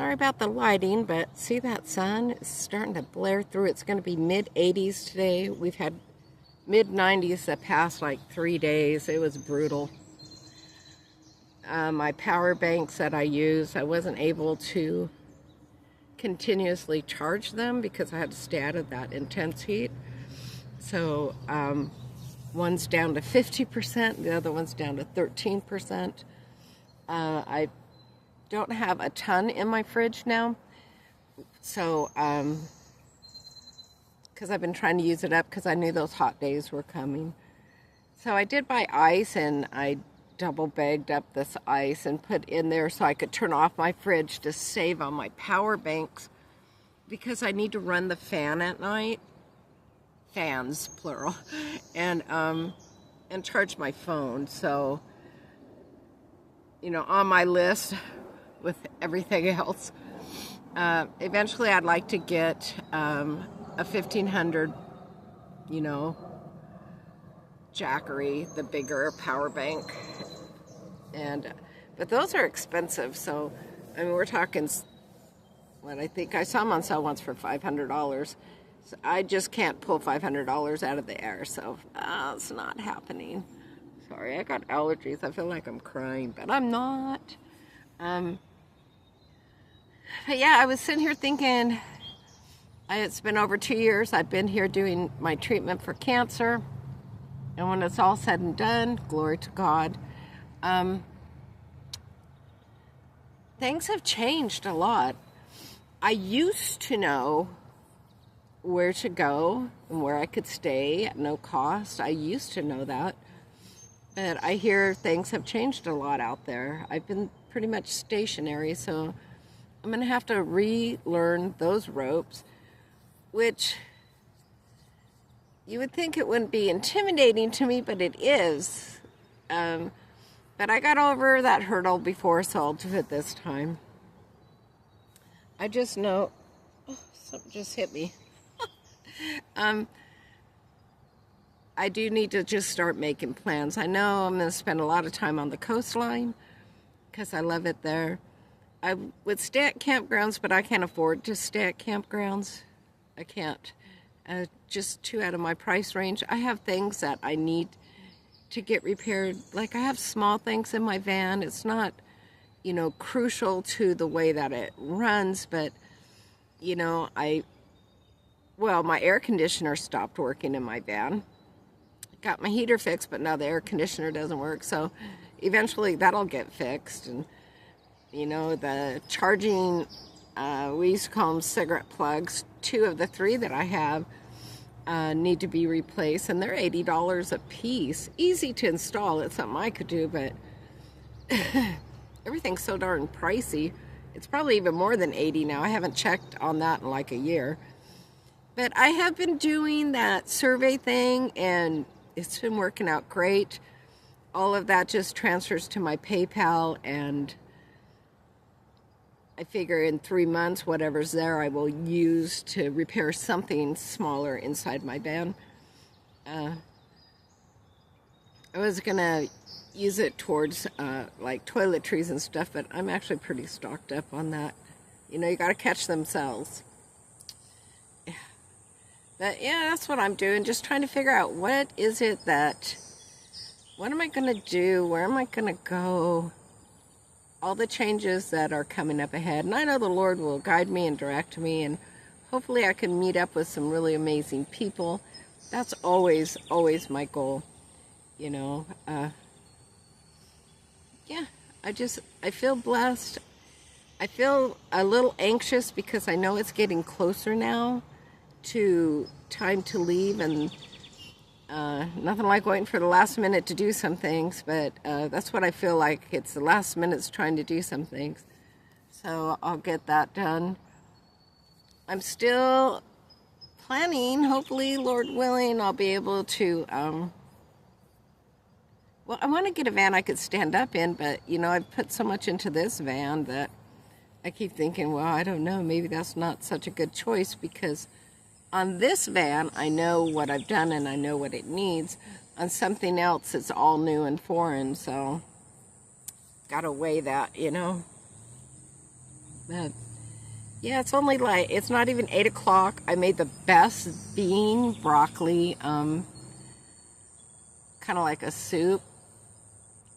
Sorry about the lighting, but see that sun? It's starting to blare through. It's going to be mid-80s today. We've had mid-90s the past like 3 days. It was brutal. My power banks that I use, I wasn't able to continuously charge them because I had to stay out of that intense heat. So one's down to 50%, the other one's down to 13%. I don't have a ton in my fridge now, so because I've been trying to use it up because I knew those hot days were coming. So I did buy ice, and I double bagged up this ice and put in there so I could turn off my fridge to save on my power banks, because I need to run the fan at night, fans plural, and charge my phone. So, on my list with everything else, eventually I'd like to get a 1500, Jackery, the bigger power bank, but those are expensive. So, we're talking, what I think I saw them on sale once for $500. So I just can't pull $500 out of the air, so it's not happening. Sorry, I got allergies. I feel like I'm crying, but I'm not. But yeah, I was sitting here thinking, it's been over 2 years I've been here doing my treatment for cancer. And when it's all said and done, glory to God, things have changed a lot. I used to know where to go and where I could stay at no cost. I used to know that. But I hear things have changed a lot out there. I've been pretty much stationary, so I'm going to have to relearn those ropes, which you would think it wouldn't be intimidating to me, but it is. But I got over that hurdle before, so I'll do it this time. I just know, something just hit me. I do need to just start making plans. I know I'm going to spend a lot of time on the coastline because I love it there. I would stay at campgrounds, but I can't afford to stay at campgrounds. I can't. Just too out of my price range. I have things that I need to get repaired. Like, I have small things in my van. It's not, crucial to the way that it runs, but, my air conditioner stopped working in my van. Got my heater fixed, but now the air conditioner doesn't work, so eventually that'll get fixed. And the charging, we used to call them cigarette plugs. 2 of the 3 that I have need to be replaced, and they're $80 a piece. Easy to install. It's something I could do, but everything's so darn pricey. It's probably even more than 80 now. I haven't checked on that in like a year. But I have been doing that survey thing, and it's been working out great. All of that just transfers to my PayPal, and I figure in 3 months, whatever's there, I will use to repair something smaller inside my van. I was going to use it towards like toiletries and stuff, but I'm actually pretty stocked up on that. You got to catch themselves. But yeah, that's what I'm doing. Just trying to figure out what am I going to do? Where am I going to go? All the changes that are coming up ahead. And I know the Lord will guide me and direct me, and hopefully I can meet up with some really amazing people. That's always, always my goal. Yeah, I feel blessed. I feel a little anxious because I know it's getting closer now to time to leave, and nothing like waiting for the last minute to do some things, but that's what I feel like. It's the last minute's trying to do some things, so I'll get that done. I'm still planning, hopefully, Lord willing, I'll be able to I want to get a van I could stand up in, but I've put so much into this van that I keep thinking, well, I don't know, maybe that's not such a good choice, because on this van, I know what I've done and I know what it needs. On something else, it's all new and foreign, so gotta weigh that, But Yeah, it's only like, it's not even 8 o'clock. I made the best bean broccoli, kind of like a soup.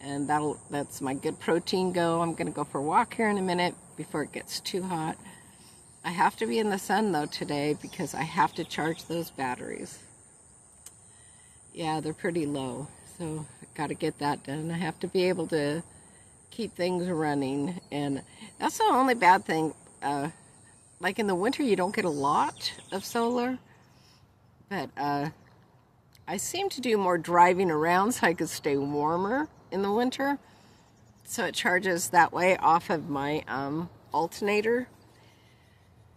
And that's my good protein go. I'm going to go for a walk here in a minute before it gets too hot. I have to be in the sun though today because I have to charge those batteries. Yeah, they're pretty low. So I got to get that done. I have to be able to keep things running. And that's the only bad thing. Like in the winter, you don't get a lot of solar. But I seem to do more driving around so I could stay warmer in the winter. So it charges that way off of my alternator.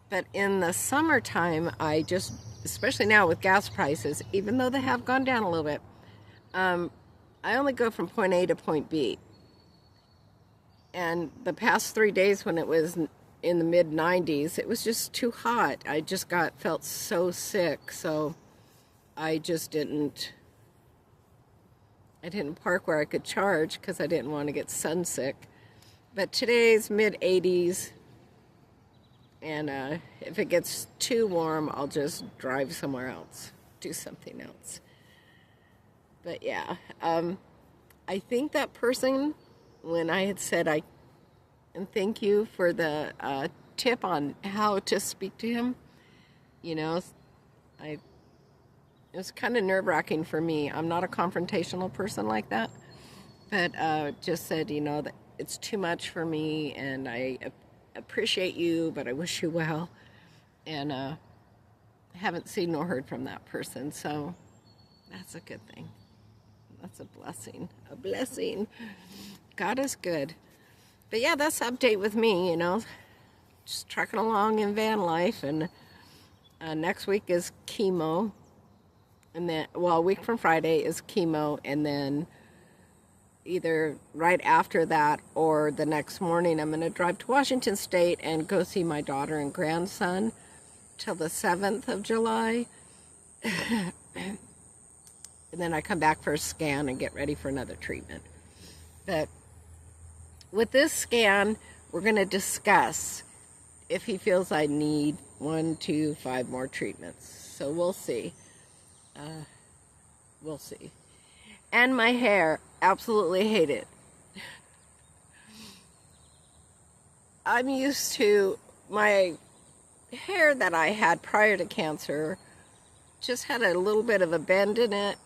But in the summertime, I just, especially now with gas prices, even though they have gone down a little bit, I only go from point A to point B. And the past 3 days when it was in the mid 90s, it was just too hot. I just felt so sick. So I just didn't park where I could charge because I didn't want to get sun sick. But today's mid 80s. And if it gets too warm, I'll just drive somewhere else, do something else. But yeah, I think that person, when I had said and thank you for the tip on how to speak to him, you know, it was kind of nerve-wracking for me. I'm not a confrontational person like that, but just said, you know, that it's too much for me, and I appreciate you, but I wish you well. And I haven't seen nor heard from that person, so that's a good thing. That's a blessing. A blessing. God is good. But yeah, that's the update with me, you know. Just trucking along in van life. And next week is chemo. And then, well, a week from Friday is chemo. And then either right after that or the next morning, I'm going to drive to Washington State and go see my daughter and grandson till the 7th of July. And then I come back for a scan and get ready for another treatment. But with this scan, we're going to discuss if he feels I need 1, 2, 5 more treatments. So we'll see. We'll see. And my hair, absolutely hate it. I'm used to my hair that I had prior to cancer, just had a little bit of a bend in it.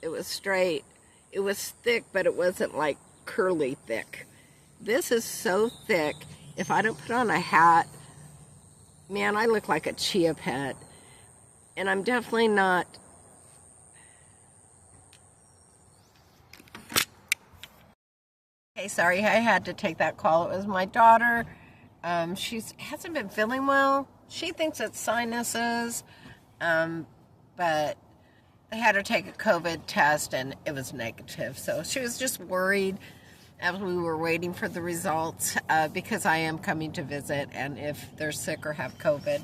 It was straight. It was thick, but it wasn't like curly thick. This is so thick. If I don't put on a hat, man, I look like a chia pet. And I'm definitely not. Hey, sorry, I had to take that call. It was my daughter. She hasn't been feeling well. She thinks it's sinuses, but they had her take a COVID test and it was negative. So she was just worried as we were waiting for the results, because I am coming to visit, and if they're sick or have COVID,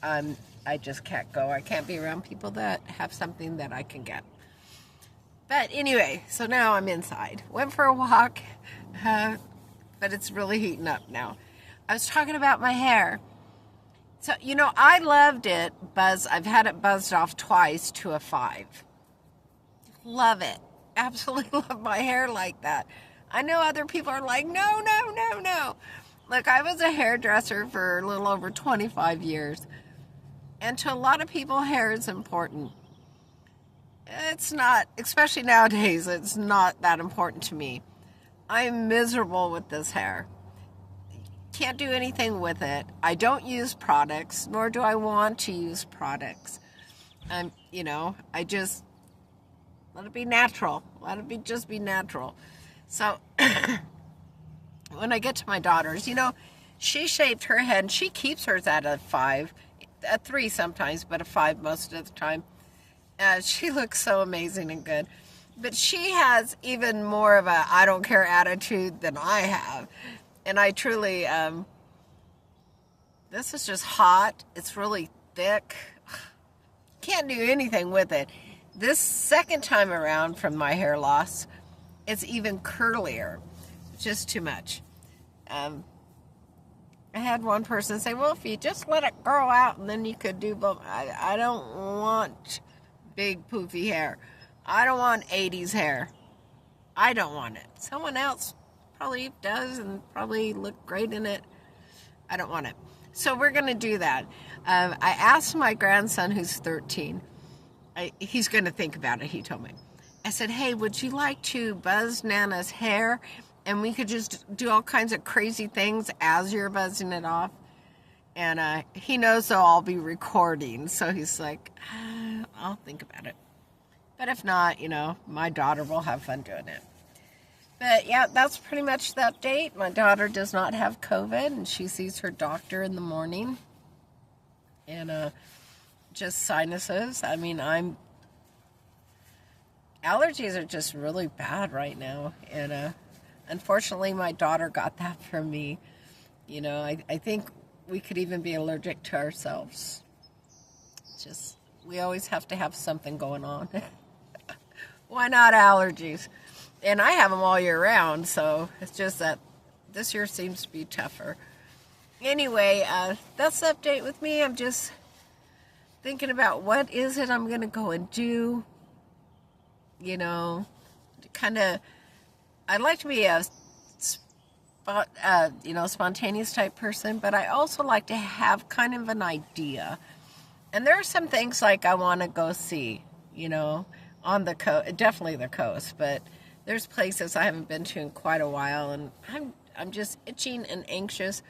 I just can't go. I can't be around people that have something that I can get. But anyway, so now I'm inside. Went for a walk, but it's really heating up now. I was talking about my hair. So, you know, I loved it I've had it buzzed off twice to a 5. Love it. Absolutely love my hair like that. I know other people are like, no, no, no, no. Look, I was a hairdresser for a little over 25 years. And to a lot of people, hair is important. It's not, especially nowadays, it's not that important to me. I'm miserable with this hair. Can't do anything with it. I don't use products, nor do I want to use products. You know, I just let it be natural. Let it just be natural. So when I get to my daughter's, you know, she shaved her head and she keeps hers at a 5, a 3 sometimes, but a 5 most of the time. She looks so amazing and good. But she has even more of a I don't care attitude than I have. And I truly, this is just hot. It's really thick. Can't do anything with it. This second time around from my hair loss, it's even curlier. Just too much. I I had one person say, well, if you just let it grow out and then you could do both. I don't want big poofy hair. I don't want 80s hair. I don't want it. Someone else probably does and probably look great in it. I don't want it. So we're going to do that. I asked my grandson, who's 13, he's going to think about it, he told me. I said, hey, would you like to buzz Nana's hair? And we could just do all kinds of crazy things as you're buzzing it off. And he knows they'll all be recording. So he's like, I'll think about it. But if not, my daughter will have fun doing it. But yeah, that's pretty much the update. My daughter does not have COVID, and she sees her doctor in the morning. And just sinuses. I mean, allergies are just really bad right now. And unfortunately, my daughter got that from me. I think we could even be allergic to ourselves. We always have to have something going on. Why not allergies? And I have them all year round, so it's just that this year seems to be tougher. Anyway, that's the update with me. I'm just thinking about what is it I'm going to go and do. I'd like to be a spontaneous type person, but I also like to have kind of an idea. And there are some things like I want to go see, on the coast, definitely the coast, but there's places I haven't been to in quite a while, and I'm just itching and anxious.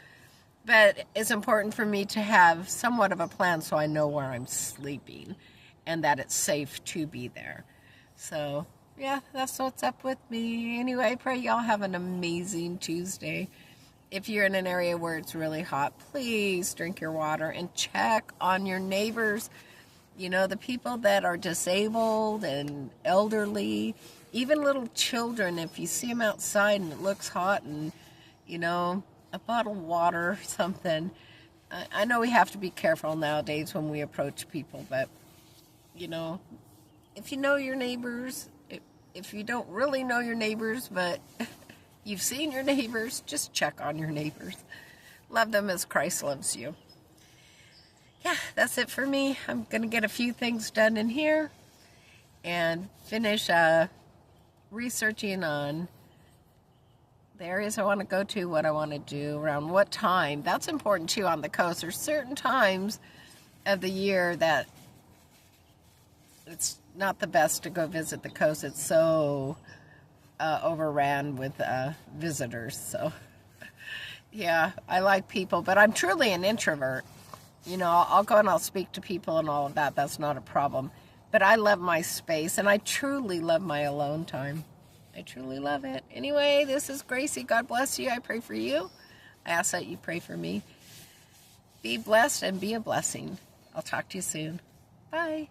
But it's important for me to have somewhat of a plan so I know where I'm sleeping and that it's safe to be there. So, yeah, that's what's up with me. Anyway, I pray y'all have an amazing Tuesday. If you're in an area where it's really hot, please drink your water and check on your neighbors. The people that are disabled and elderly, even little children, if you see them outside and it looks hot and, a bottle of water or something. I know we have to be careful nowadays when we approach people, but, if you know your neighbors, if you don't really know your neighbors, but you've seen your neighbors, just check on your neighbors. Love them as Christ loves you. Yeah, that's it for me. I'm going to get a few things done in here and finish researching on the areas I want to go to, what I want to do, around what time. That's important too on the coast. There's certain times of the year that it's not the best to go visit the coast. It's so overran with visitors. So, yeah, I like people, but I'm truly an introvert. I'll go and I'll speak to people and all of that. That's not a problem. But I love my space, and I truly love my alone time. I truly love it. Anyway, this is Gracie. God bless you. I pray for you. I ask that you pray for me. Be blessed and be a blessing. I'll talk to you soon. Bye.